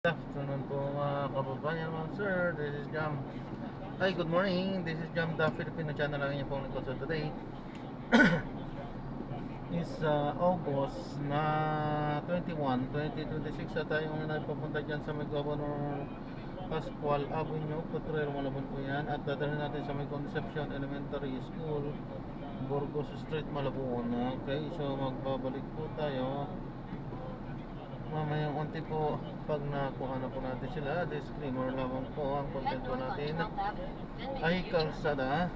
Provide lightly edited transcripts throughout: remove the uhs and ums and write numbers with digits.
Good afternoon po mga kababayan, mga sir. This is Jam. Hi, good morning. This is Jam, the Filipino channel lang niyo pong nagko. So today is August na 21, 2026 at tayong nagpapunta dyan sa may Governor Pascual Avenue, Potrero, Malabon po yan. At dadalhin natin sa may Concepcion Elementary School, Burgos Street, Malabon. Okay, so magbabalik po tayo mamayang unti po pag nakuha na po natin sila. Disclaimer lamang po, ang content po natin ay kalsada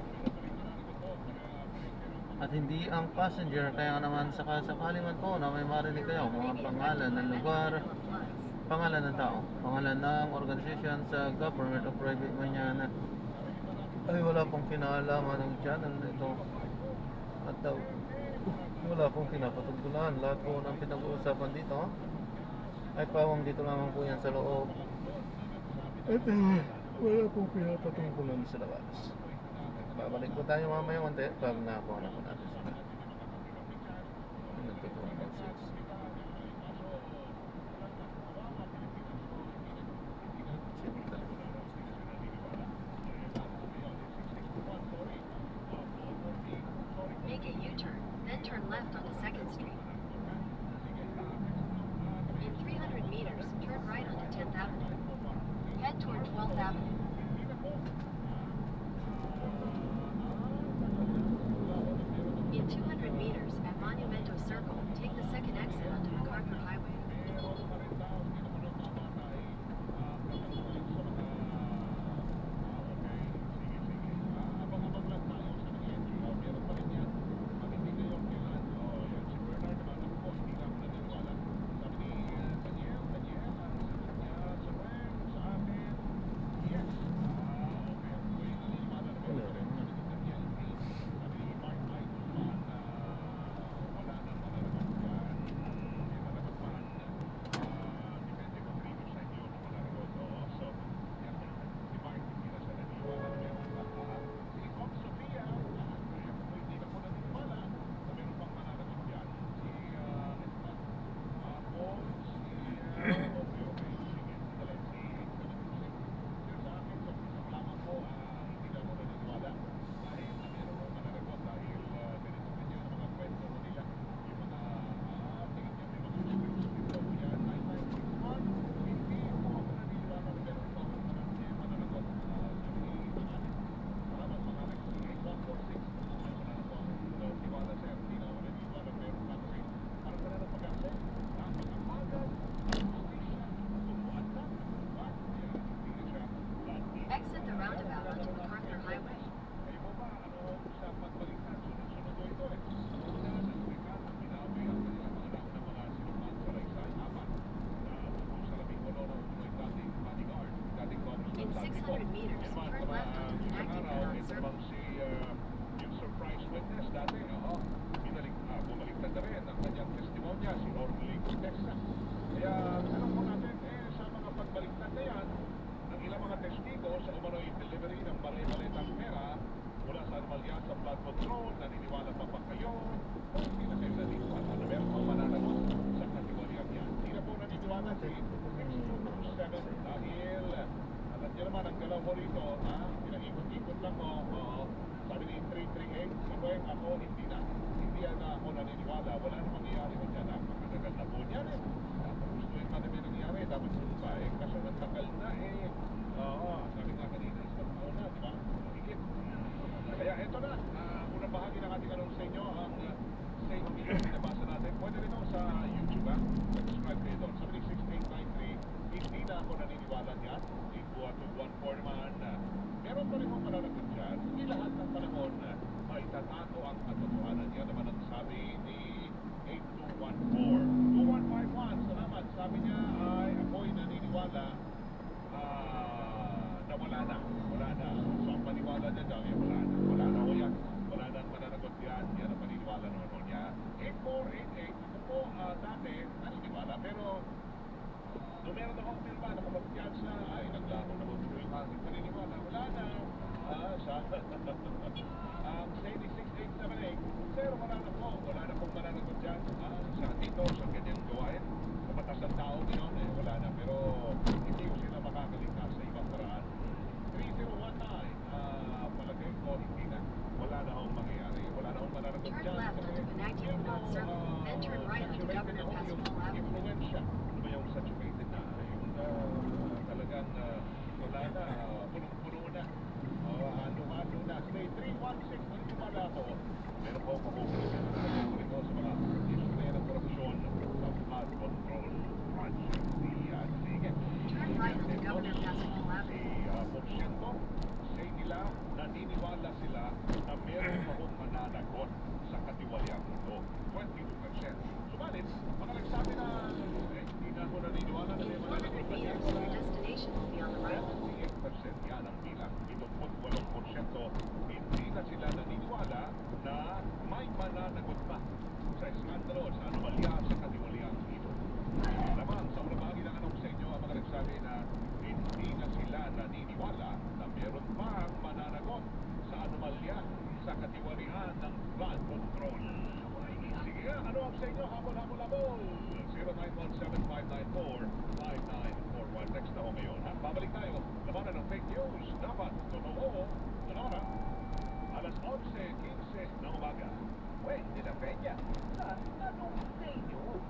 at hindi ang passenger. Kaya naman sakali man po na may marinig kayo mga pangalan ng lugar, pangalan ng tao, pangalan ng organisasyon sa government o private man yan, ay wala pong kinalaman ng channel nito at wala pong pinapatungkulan. Lahat po ng pinag-uusapan dito ay pawang dito lamang po yan sa loob at wala pong pinapatungkulan sa labas. Babalik po tayo mamaya unti pag nakuha na po natin sila. Nagtutuwa ng 6. Make a U-turn, then turn left onto 2nd Street. In 300 meters, turn right onto 10th Avenue. Head toward 12th Avenue. In 200 meters, at Monumento Circle, take the second exit onto MacArthur Highway. Exit the roundabout onto MacArthur Highway. In 600 meters, turn left onto Connecting Circle. Yung surprise witness dati, bumaliktad na rin ang kanyang testimonya, si Orly Cortesa. Kaya tanong po natin, sa mga pagbaliktad na yan, ang ilang mga testigo sa umano'y delivery ng balay-baletang pera mula sa anomalya sa flood control, naniniwala pa ba kayo? O hindi na kayo naniniwala na meron pang mananagot sa kategoryang yan? Hindi na po naniniwala si X227 dahil alam niyo naman ang galaw mo rito, pinag-ikot-ikot lang mo, sabi ni 338, si Boy, ako hindi na ako naniniwala, wala na mangyayari ko dyan, napakatagal na po niyan tapos gusto yung madami nangyayari, dapat sumpa kaso nagtagal na sabi nga kanina, isang taon na, di ba? Higit. Kaya eto na, unang bahagi ng ating anong sa inyo, ang same video pinabasa natin, pwede rin ako sa YouTube, subscribe kayo doon, sabi ni 6893, hindi na ako naniniwala niyan, 82114 naman, meron pa rin akong mananagot dyan, hindi lahat ng panahon ay tatato ang katotohanan. Yan naman ang sabi ni 8214. 2151, salamat. Sabi niya ay ako'y naniniwala na wala na. So ang paniwala niya daw, wala na. O yan, wala na ang mananagot yan. Yan ang paniniwala noon niya. 8488, ito po dati naniniwala, pero nung meron akong firma na kumagpiyansa ay naglaro na mabuto yung aking paniniwala. Wala na. Sa ang 6678, sir, wala na po. Wala na pong mananagot dyan. Sa dito, sa ganyang gawain. Sa batas ng tao, wala na. Pero Then turn right onto Governor Pascual Avenue. Influensya. Ano ba yung saturated na? Yung talagang wala na, punong-puno na. Halo-halo na. Stay 316, naniniwala ako. Meron po ako ito sa mga history ng korupsyon sa flood control project. Sige. Turn right onto Governor Pascual Avenue. Porsyento, say nila, naniniwala sila na meron akong mananagot sa katiwaliang ito. 22%. Subalit, mga nagsabi na, hindi na ako naniniwala na may 200 mananagot. meters, your destination will be on the right. 78% yan ang bilang. 78% hindi na sila naniniwala na may mananagot pa sa eskandalo, sa anomalya, sa katiwaliang ito. Naman, sa unang bahagi ng anong sa inyo, ang mga nagsabi na hindi na sila naniniwala na meron pang mananagot sa anomalya, sa katiwalian ng flood control. Sige nga, ano ang sa inyo? Habol-habol-habol! 0917-594-5941. Text na ho ngayon, ha? Babalik tayo. Labanan ng fake news. Dapat totoo. Ano? Alas 11:15 ng umaga. Wait, de la Peña. Anong fake news?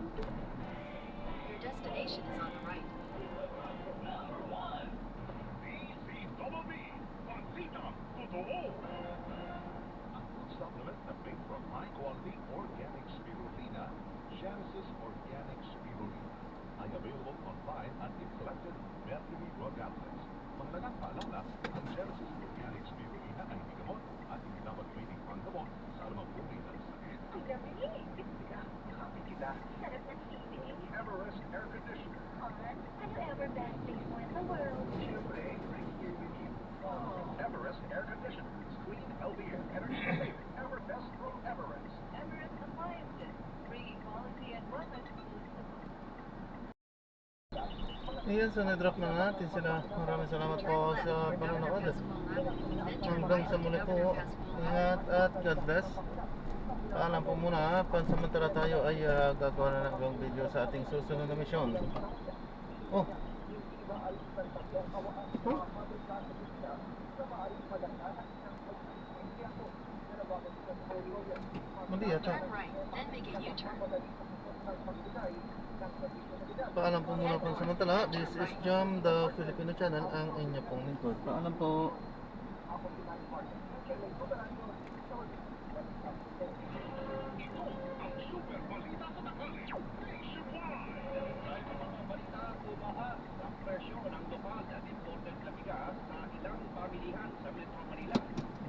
Your destination is on the right. DZBB, Balita Totoo. Ang food supplement na made from high-quality organic spirulina, Genesis Organic Spirulina, ay available online at in selected Mercury drug outlets. Mahalagang paalala, ang Genesis Organic Spirulina ay hindi gamot at hindi dapat gamitin panggamot sa anumang uri ng sakit. Ang gabi, kita, Happy kita. sarap ng feeling. Everest Air Conditioner. Ano ever best place mo in the world? Siyempre, right here with you. Everest Air Conditioner. Clean, healthy air. Energy saving. Everbest from Everest. Everest Appliances. Bringing quality and wellness to Ayan, so na-drop na natin sila. Maraming salamat po sa panonood. Hanggang sa muli po. Ingat at God bless. Paalam po muna. Pansamantala tayo ay gagawa na ng ibang video sa ating susunod na misyon. Oh. Huh? Mali yata. Turn right, then make a U-turn. Paalam po muna pansamantala. This is Jam, the Filipino channel, ang inyo pong lingkod. Paalam po. Ito ang Super Balita sa Tanghali. Nationwide. Dahil sa mga balita, tumaas ang presyo ng lokal at imported na bigas sa ilang pamilihan sa Metro Manila.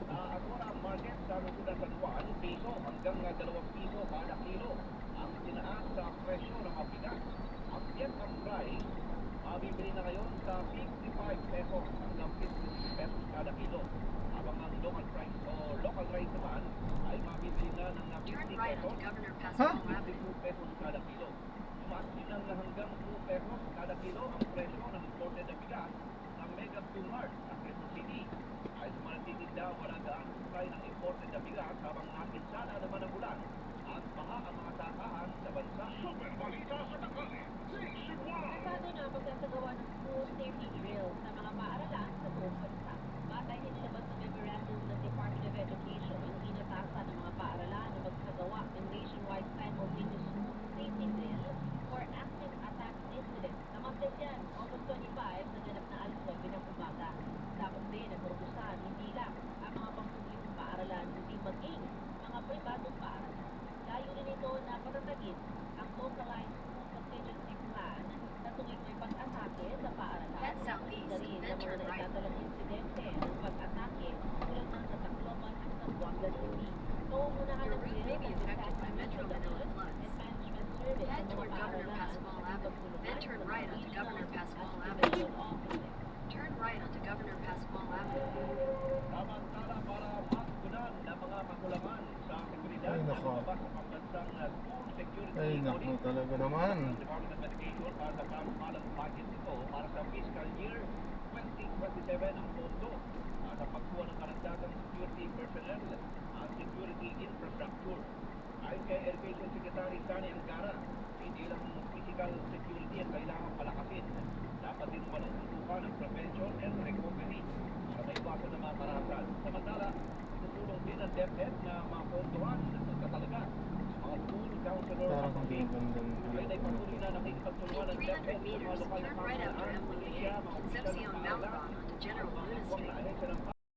Sa Agora Market sa Luzon, San Juan, piso hanggang 2 piso kada kilo ang tinaas sa presyo ng mga bigas. Ang Vietnam rice, mabibili na ngayon sa 55 pesos hanggang 56 pesos kada kilo. Habang ang local price o local rice naman ay mabibili na ng Turn 50 right pesos onto Governor Pascual Avenue. 2 pesos kada kilo. Tumaas din ng hanggang 2 pesos kada kilo ang presyo ng imported na bigas ng Mega 2 Mart sa Quezon City. Ay sa mga nagtitinda, wala gaang supply ng imported na bigas habang napinsala naman ang ulan at baha ang mga sakahan sa bansa. Super Balita sa Tanghali, Nationwide! Paano na magsasagawa ng food safety drill sa mga paaralan sa buong bansa? Batay din nilabas sa memorandum ng Department of Education, inatasan ng mga paaralan na magsagawa ng nationwide simultaneous food safety drill for active attack incidents. Namanggit yan, August 25, naganap na alas 9 ng umaga. Dapat din na produsahan hindi lang ang mga pampublikong paaralan, kundi maging mga pribadong paaralan. Layunin nito na patatagin ang localized food contingency plan na tuwing may pag-atake sa paaralan. Head southeast, na rin then ang mga turn right. naitatalang insidente ng pag-atake tulad ng sa Tacloban at Zamboanga City. Nauunahan Your ng route may be drill ang affected by Metro Manila and floods. management service Head ng mga toward Governor paaralan Pascual sa Avenue, pagtulungan then turn sa mga right onto Governor regional Pascual at Avenue. provincial offices. Turn right onto Governor Pascual Avenue. Samantala para makunan ng mga kakulangan sa seguridad Ay, na nako. lumabas sa pambansang school security Ay, naku audit. talaga naman. Ang Department of Education para sa pangmalang budget nito para sa fiscal year 2027 ang pondo sa pagkuha ng karagdagang security personnel at security infrastructure. Ayon kay Education Secretary Sani Angara, hindi lang physical security ang kailangang palakasin. Dapat din manutukan ng prevention and recovery para maiwasan ng mga karahasan. Samantala, tutulong din ang DepEd na mapondohan ng pagkatalaga sa mga school Parang hindi gandang In 300 meters, turn right after Emily Concepcion Mountain Road onto General Luna Street.